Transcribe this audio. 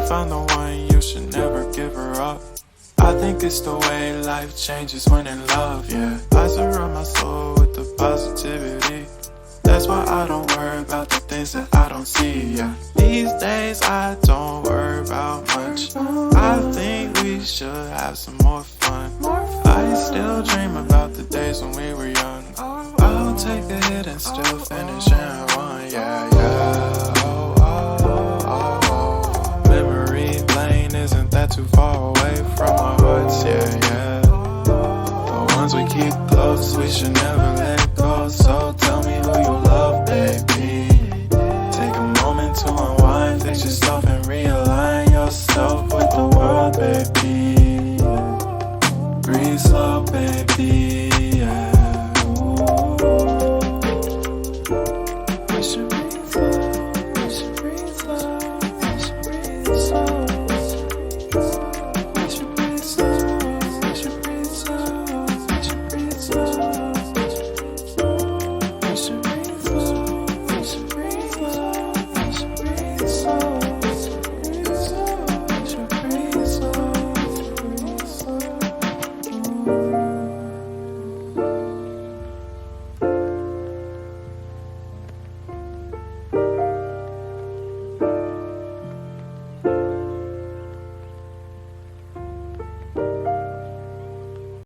found the one, you should never give her up. I think it's the way life changes when in love, yeah. I surround my soul with the positivity. That's why I don't worry about the things that I don't see, yeah. These days I don't worry about much. I think we should have some more fun. I still dream about the days when we were young. I'll take a hit and still finish in one, yeah, yeah. Oh, oh, oh, oh. Memory lane isn't that too far away from our hearts, yeah, yeah. The ones we keep close, we should never let